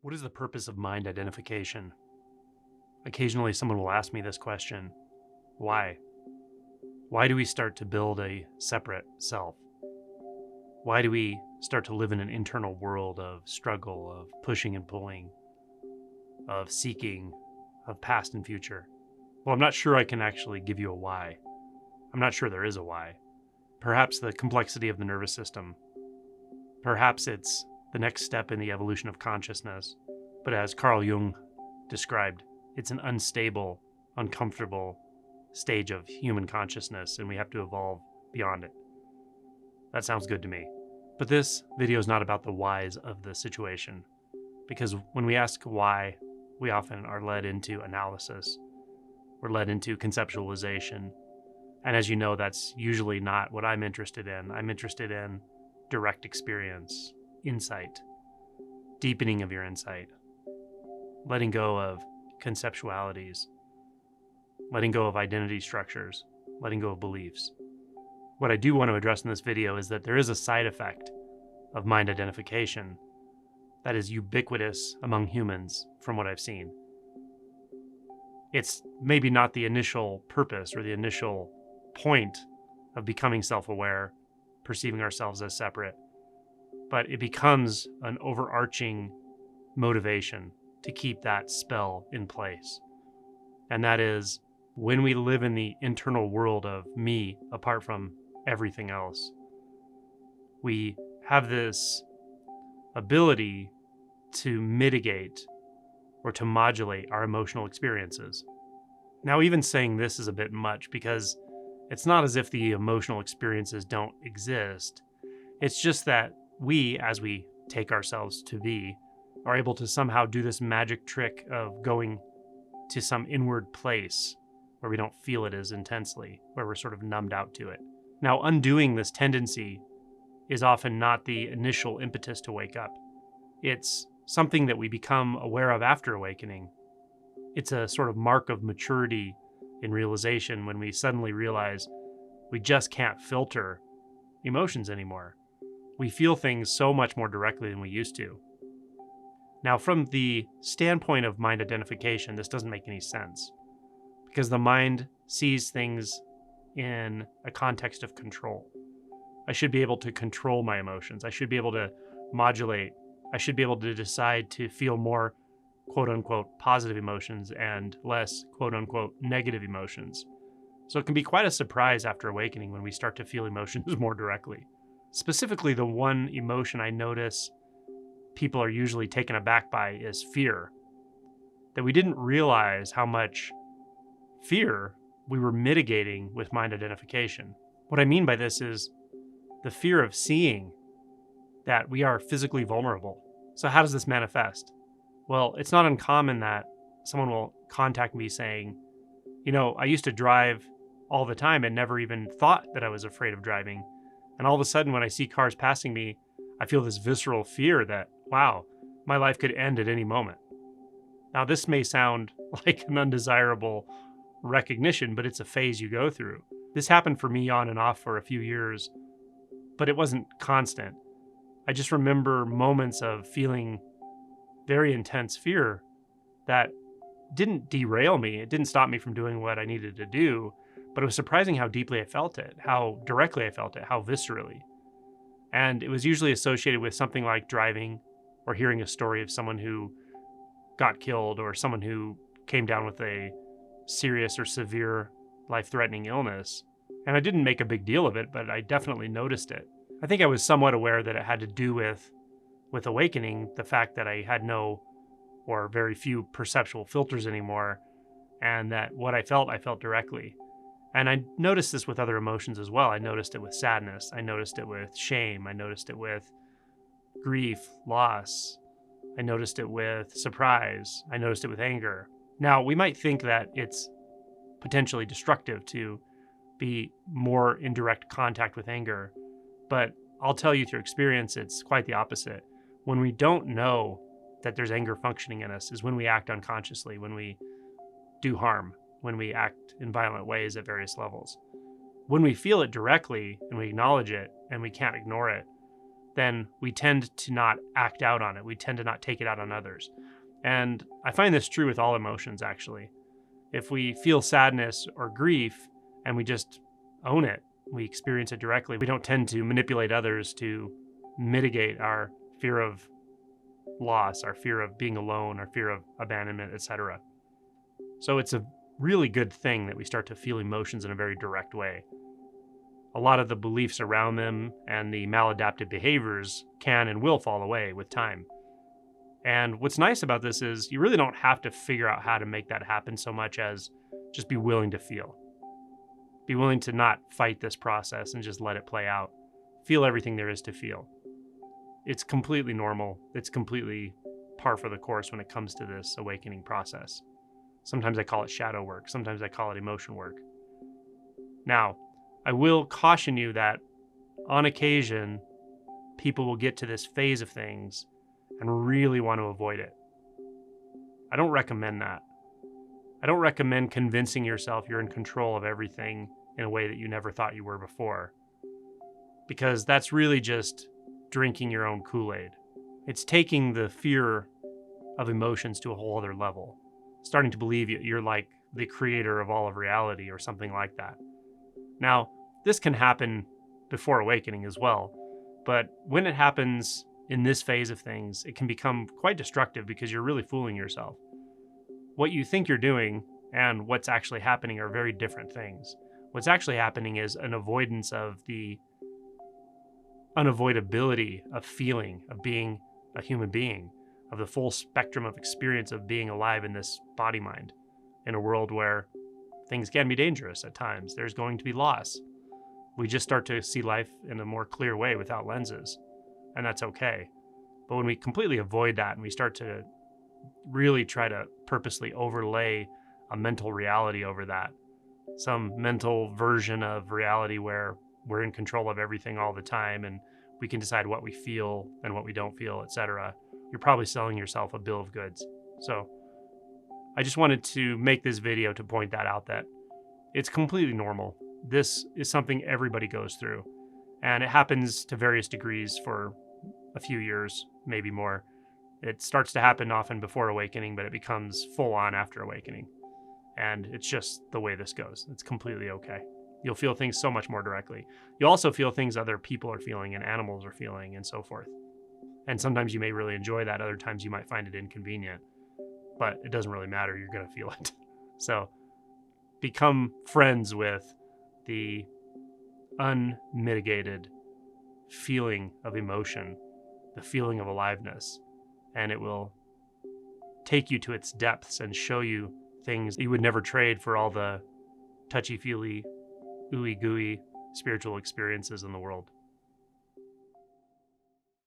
What is the purpose of mind identification? Occasionally someone will ask me this question. Why? Why do we start to build a separate self? Why do we start to live in an internal world of struggle, of pushing and pulling, of seeking, of past and future? Well, I'm not sure I can actually give you a why. I'm not sure there is a why. Perhaps the complexity of the nervous system. Perhaps it's the next step in the evolution of consciousness. But as Carl Jung described, it's an unstable, uncomfortable stage of human consciousness, and we have to evolve beyond it. That sounds good to me. But this video is not about the whys of the situation, because when we ask why, we often are led into analysis. We're led into conceptualization. And as you know, that's usually not what I'm interested in. I'm interested in direct experience, insight, deepening of your insight, letting go of conceptualities, letting go of identity structures, letting go of beliefs. What I do want to address in this video is that there is a side effect of mind identification that is ubiquitous among humans from what I've seen. It's maybe not the initial purpose or the initial point of becoming self-aware, perceiving ourselves as separate, but it becomes an overarching motivation to keep that spell in place. And that is when we live in the internal world of me apart from everything else, we have this ability to mitigate or to modulate our emotional experiences. Now, even saying this is a bit much because it's not as if the emotional experiences don't exist. It's just that we, as we take ourselves to be, are able to somehow do this magic trick of going to some inward place where we don't feel it as intensely, where we're sort of numbed out to it. Now, undoing this tendency is often not the initial impetus to wake up. It's something that we become aware of after awakening. It's a sort of mark of maturity in realization when we suddenly realize we just can't filter emotions anymore. We feel things so much more directly than we used to. Now, from the standpoint of mind identification, this doesn't make any sense because the mind sees things in a context of control. I should be able to control my emotions. I should be able to modulate. I should be able to decide to feel more quote-unquote positive emotions and less quote-unquote negative emotions. So it can be quite a surprise after awakening when we start to feel emotions more directly. Specifically, the one emotion I notice people are usually taken aback by is fear. That we didn't realize how much fear we were mitigating with mind identification. What I mean by this is the fear of seeing that we are physically vulnerable. So how does this manifest? Well, it's not uncommon that someone will contact me saying, I used to drive all the time and never even thought that I was afraid of driving. And all of a sudden, when I see cars passing me, I feel this visceral fear that, wow, my life could end at any moment. Now, this may sound like an undesirable recognition, but it's a phase you go through. This happened for me on and off for a few years, but it wasn't constant. I just remember moments of feeling very intense fear that didn't derail me. It didn't stop me from doing what I needed to do, but it was surprising how deeply I felt it, how directly I felt it, how viscerally. And it was usually associated with something like driving or hearing a story of someone who got killed or someone who came down with a serious or severe life-threatening illness. And I didn't make a big deal of it, but I definitely noticed it. I think I was somewhat aware that it had to do with awakening, the fact that I had no or very few perceptual filters anymore, and that what I felt directly. And I noticed this with other emotions as well. I noticed it with sadness. I noticed it with shame. I noticed it with grief, loss. I noticed it with surprise. I noticed it with anger. Now, we might think that it's potentially destructive to be more in direct contact with anger, but I'll tell you through experience, it's quite the opposite. When we don't know that there's anger functioning in us is when we act unconsciously, when we do harm, when we act in violent ways at various levels. When we feel it directly and we acknowledge it and we can't ignore it, then we tend to not act out on it. We tend to not take it out on others. And I find this true with all emotions, actually. If we feel sadness or grief and we just own it, we experience it directly, we don't tend to manipulate others to mitigate our fear of loss, our fear of being alone, our fear of abandonment, etc. So it's a really good thing that we start to feel emotions in a very direct way. A lot of the beliefs around them and the maladaptive behaviors can and will fall away with time. And what's nice about this is you really don't have to figure out how to make that happen so much as just be willing to feel. Be willing to not fight this process and just let it play out. Feel everything there is to feel. It's completely normal. It's completely par for the course when it comes to this awakening process. Sometimes I call it shadow work. Sometimes I call it emotion work. Now, I will caution you that on occasion, people will get to this phase of things and really want to avoid it. I don't recommend that. I don't recommend convincing yourself you're in control of everything in a way that you never thought you were before, because that's really just drinking your own Kool-Aid. It's taking the fear of emotions to a whole other level, starting to believe you're like the creator of all of reality or something like that. Now, this can happen before awakening as well, but when it happens in this phase of things, it can become quite destructive because you're really fooling yourself. What you think you're doing and what's actually happening are very different things. What's actually happening is an avoidance of the unavoidability of feeling, of being a human being, of the full spectrum of experience of being alive in this body-mind, in a world where things can be dangerous at times. There's going to be loss. We just start to see life in a more clear way without lenses, and that's okay. But when we completely avoid that and we start to really try to purposely overlay a mental reality over that, some mental version of reality where we're in control of everything all the time and we can decide what we feel and what we don't feel, etc., you're probably selling yourself a bill of goods. So I just wanted to make this video to point that out, that it's completely normal. This is something everybody goes through, and it happens to various degrees for a few years, maybe more. It starts to happen often before awakening, but it becomes full on after awakening. And it's just the way this goes. It's completely okay. You'll feel things so much more directly. You'll also feel things other people are feeling and animals are feeling and so forth. And sometimes you may really enjoy that. Other times you might find it inconvenient, but it doesn't really matter. You're going to feel it. So become friends with the unmitigated feeling of emotion, the feeling of aliveness, and it will take you to its depths and show you things you would never trade for all the touchy-feely, ooey-gooey spiritual experiences in the world.